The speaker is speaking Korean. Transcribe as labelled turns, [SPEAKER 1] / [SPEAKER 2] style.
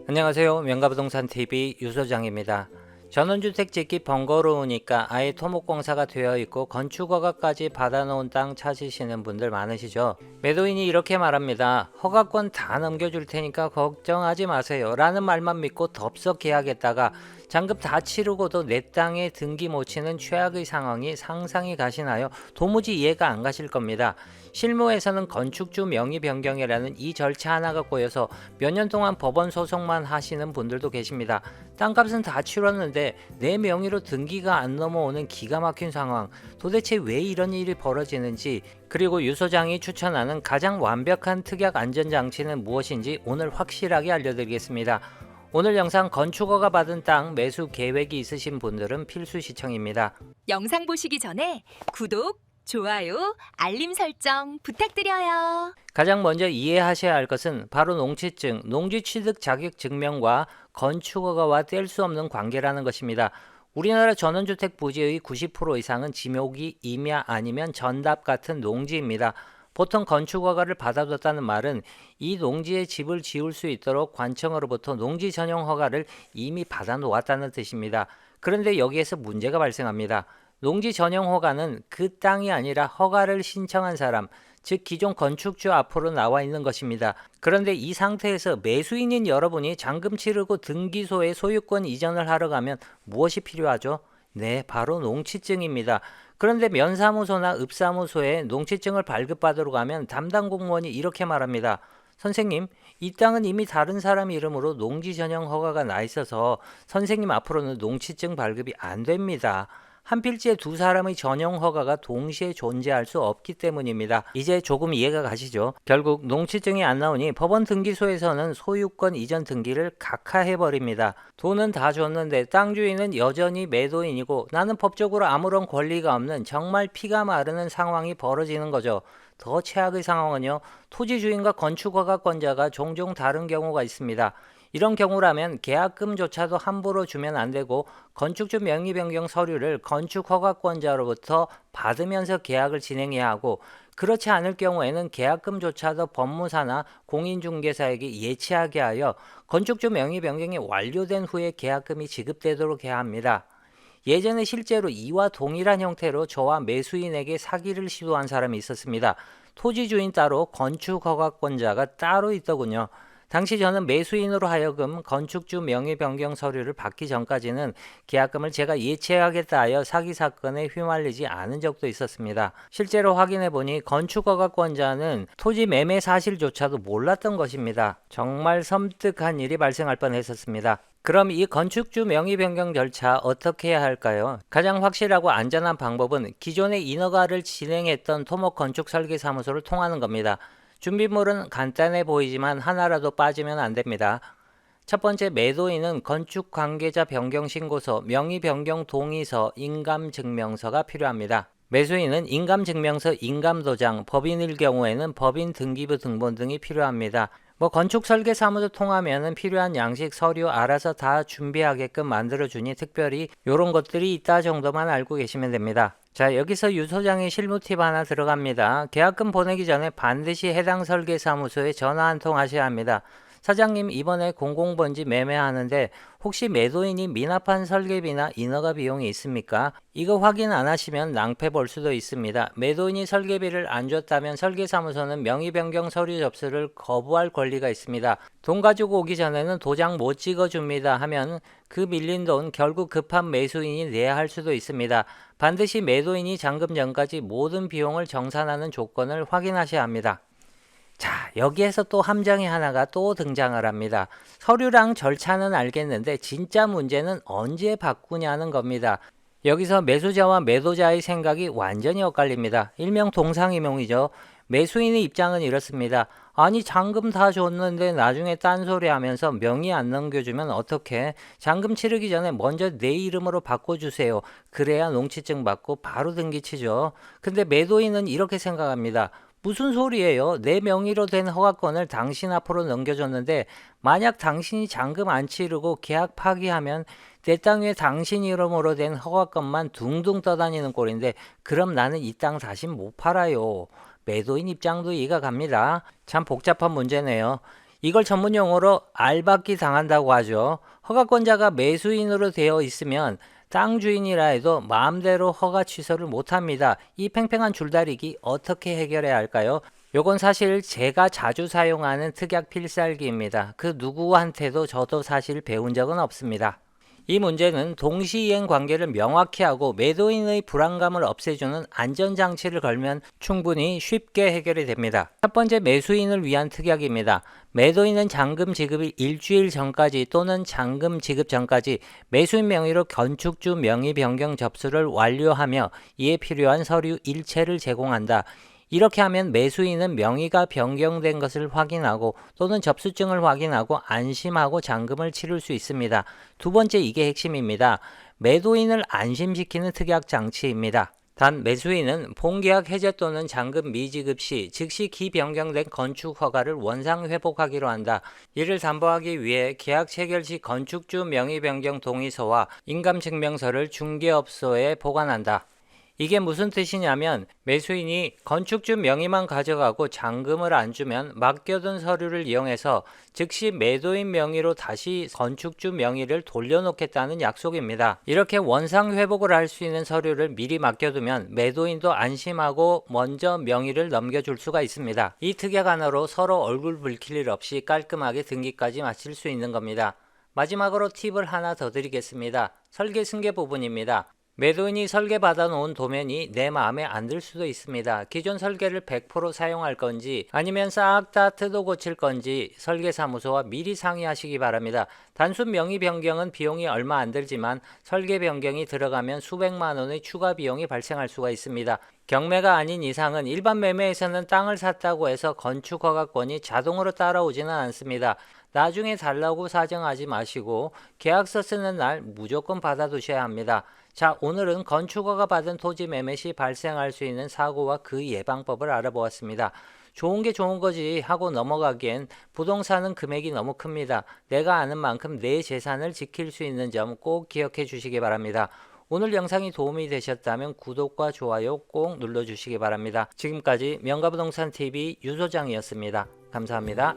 [SPEAKER 1] 안녕하세요. 명가부동산TV 유소장입니다. 전원주택 짓기 번거로우니까 아예 토목공사가 되어 있고 건축허가까지 받아놓은 땅 찾으시는 분들 많으시죠. 매도인이 이렇게 말합니다. 허가권 다 넘겨줄 테니까 걱정하지 마세요 라는 말만 믿고 덥석 계약했다가 잔금 다 치르고도 내 땅에 등기 못 치는 최악의 상황이 상상이 가시나요? 도무지 이해가 안 가실 겁니다. 실무에서는 건축주 명의 변경이라는 이 절차 하나가 꼬여서 몇 년 동안 법원 소송만 하시는 분들도 계십니다. 땅값은 다 치렀는데 내 명의로 등기가 안 넘어오는 기가 막힌 상황, 도대체 왜 이런 일이 벌어지는지, 그리고 유소장이 추천하는 가장 완벽한 특약 안전장치는 무엇인지 오늘 확실하게 알려드리겠습니다. 오늘 영상 건축허가 받은 땅 매수 계획이 있으신 분들은 필수 시청입니다.
[SPEAKER 2] 영상 보시기 전에 구독, 좋아요, 알림 설정 부탁드려요.
[SPEAKER 1] 가장 먼저 이해하셔야 할 것은 바로 농취증, 농지취득 자격 증명과 건축허가와 뗄 수 없는 관계라는 것입니다. 우리나라 전원주택 부지의 90% 이상은 지목이 임야 아니면 전답 같은 농지입니다. 보통 건축허가를 받아뒀다는 말은 이 농지에 집을 지을 수 있도록 관청으로부터 농지 전용 허가를 이미 받아놓았다는 뜻입니다. 그런데 여기에서 문제가 발생합니다. 농지 전용 허가는 그 땅이 아니라 허가를 신청한 사람, 즉 기존 건축주 앞으로 나와 있는 것입니다. 그런데 이 상태에서 매수인인 여러분이 잔금 치르고 등기소에 소유권 이전을 하러 가면 무엇이 필요하죠? 네, 바로 농취증입니다. 그런데 면사무소나 읍사무소에 농취증을 발급받으러 가면 담당 공무원이 이렇게 말합니다. 선생님, 이 땅은 이미 다른 사람 이름으로 농지 전용 허가가 나 있어서 선생님 앞으로는 농취증 발급이 안 됩니다. 한 필지에 두 사람의 전용 허가가 동시에 존재할 수 없기 때문입니다. 이제 조금 이해가 가시죠? 결국 농취증이 안 나오니 법원 등기소에서는 소유권 이전 등기를 각하해버립니다. 돈은 다 줬는데 땅 주인은 여전히 매도인이고 나는 법적으로 아무런 권리가 없는 정말 피가 마르는 상황이 벌어지는 거죠. 더 최악의 상황은요, 토지 주인과 건축허가권자가 종종 다른 경우가 있습니다. 이런 경우라면 계약금조차도 함부로 주면 안 되고 건축주 명의 변경 서류를 건축허가권자로부터 받으면서 계약을 진행해야 하고, 그렇지 않을 경우에는 계약금조차도 법무사나 공인중개사에게 예치하게 하여 건축주 명의 변경이 완료된 후에 계약금이 지급되도록 해야 합니다. 예전에 실제로 이와 동일한 형태로 저와 매수인에게 사기를 시도한 사람이 있었습니다. 토지 주인 따로 건축허가권자가 따로 있더군요. 당시 저는 매수인으로 하여금 건축주 명의 변경 서류를 받기 전까지는 계약금을 제가 예치하겠다 하여 사기 사건에 휘말리지 않은 적도 있었습니다. 실제로 확인해보니 건축허가권자는 토지 매매 사실조차도 몰랐던 것입니다. 정말 섬뜩한 일이 발생할 뻔했었습니다. 그럼 이 건축주 명의 변경 절차 어떻게 해야 할까요? 가장 확실하고 안전한 방법은 기존에 인허가를 진행했던 토목건축설계사무소를 통하는 겁니다. 준비물은 간단해 보이지만 하나라도 빠지면 안 됩니다. 첫 번째, 매도인은 건축관계자 변경신고서, 명의변경 동의서, 인감증명서가 필요합니다. 매수인은 인감증명서, 인감도장, 법인일 경우에는 법인 등기부 등본 등이 필요합니다. 건축설계사무소 통하면은 필요한 양식 서류 알아서 다 준비하게끔 만들어주니 특별히 이런 것들이 있다 정도만 알고 계시면 됩니다. 자, 여기서 유소장의 실무 팁 하나 들어갑니다. 계약금 보내기 전에 반드시 해당 설계사무소에 전화 한 통 하셔야 합니다. 사장님, 이번에 공공번지 매매하는데 혹시 매도인이 미납한 설계비나 인허가 비용이 있습니까? 이거 확인 안 하시면 낭패 볼 수도 있습니다. 매도인이 설계비를 안 줬다면 설계사무소는 명의변경 서류 접수를 거부할 권리가 있습니다. 돈 가지고 오기 전에는 도장 못 찍어줍니다 하면 그 밀린 돈 결국 급한 매수인이 내야 할 수도 있습니다. 반드시 매도인이 잔금 전까지 모든 비용을 정산하는 조건을 확인하셔야 합니다. 자, 여기에서 또 함정이 하나가 또 등장을 합니다. 서류랑 절차는 알겠는데 진짜 문제는 언제 바꾸냐는 겁니다. 여기서 매수자와 매도자의 생각이 완전히 엇갈립니다. 일명 동상이몽이죠. 매수인의 입장은 이렇습니다. 아니, 잔금 다 줬는데 나중에 딴소리 하면서 명의 안 넘겨주면 어떡해? 잔금 치르기 전에 먼저 내 이름으로 바꿔주세요. 그래야 농취증 받고 바로 등기치죠. 근데 매도인은 이렇게 생각합니다. 무슨 소리예요? 내 명의로 된 허가권을 당신 앞으로 넘겨줬는데 만약 당신이 잔금 안 치르고 계약 파기하면 내 땅 위에 당신 이름으로 된 허가권만 둥둥 떠다니는 꼴인데 그럼 나는 이 땅 다시 못 팔아요. 매도인 입장도 이해가 갑니다. 참 복잡한 문제네요. 이걸 전문 용어로 알박기 당한다고 하죠. 허가권자가 매수인으로 되어 있으면 땅 주인이라 해도 마음대로 허가 취소를 못합니다. 이 팽팽한 줄다리기 어떻게 해결해야 할까요? 요건 사실 제가 자주 사용하는 특약 필살기입니다. 그 누구한테도 저도 사실 배운 적은 없습니다. 이 문제는 동시이행 관계를 명확히 하고 매도인의 불안감을 없애주는 안전장치를 걸면 충분히 쉽게 해결이 됩니다. 첫 번째, 매수인을 위한 특약입니다. 매도인은 잔금 지급일 일주일 전까지 또는 잔금 지급 전까지 매수인 명의로 건축주 명의 변경 접수를 완료하며 이에 필요한 서류 일체를 제공한다. 이렇게 하면 매수인은 명의가 변경된 것을 확인하고 또는 접수증을 확인하고 안심하고 잔금을 치를 수 있습니다. 두 번째, 이게 핵심입니다. 매도인을 안심시키는 특약 장치입니다. 단 매수인은 본계약 해제 또는 잔금 미지급 시 즉시 기변경된 건축 허가를 원상 회복하기로 한다. 이를 담보하기 위해 계약 체결 시 건축주 명의 변경 동의서와 인감증명서를 중개업소에 보관한다. 이게 무슨 뜻이냐면 매수인이 건축주 명의만 가져가고 잔금을 안 주면 맡겨둔 서류를 이용해서 즉시 매도인 명의로 다시 건축주 명의를 돌려놓겠다는 약속입니다. 이렇게 원상 회복을 할 수 있는 서류를 미리 맡겨두면 매도인도 안심하고 먼저 명의를 넘겨줄 수가 있습니다. 이 특약 하나로 서로 얼굴 붉힐 일 없이 깔끔하게 등기까지 마칠 수 있는 겁니다. 마지막으로 팁을 하나 더 드리겠습니다. 설계 승계 부분입니다. 매도인이 설계 받아놓은 도면이 내 마음에 안 들 수도 있습니다. 기존 설계를 100% 사용할 건지 아니면 싹 다 뜯어 고칠 건지 설계사무소와 미리 상의하시기 바랍니다. 단순 명의 변경은 비용이 얼마 안 들지만 설계 변경이 들어가면 수백만 원의 추가 비용이 발생할 수가 있습니다. 경매가 아닌 이상은 일반 매매에서는 땅을 샀다고 해서 건축허가권이 자동으로 따라오지는 않습니다. 나중에 달라고 사정하지 마시고 계약서 쓰는 날 무조건 받아두셔야 합니다. 자, 오늘은 건축허가 받은 토지 매매 시 발생할 수 있는 사고와 그 예방법을 알아보았습니다. 좋은 게 좋은 거지 하고 넘어가기엔 부동산은 금액이 너무 큽니다. 내가 아는 만큼 내 재산을 지킬 수 있는 점 꼭 기억해 주시기 바랍니다. 오늘 영상이 도움이 되셨다면 구독과 좋아요 꼭 눌러주시기 바랍니다. 지금까지 명가부동산TV 유소장이었습니다. 감사합니다.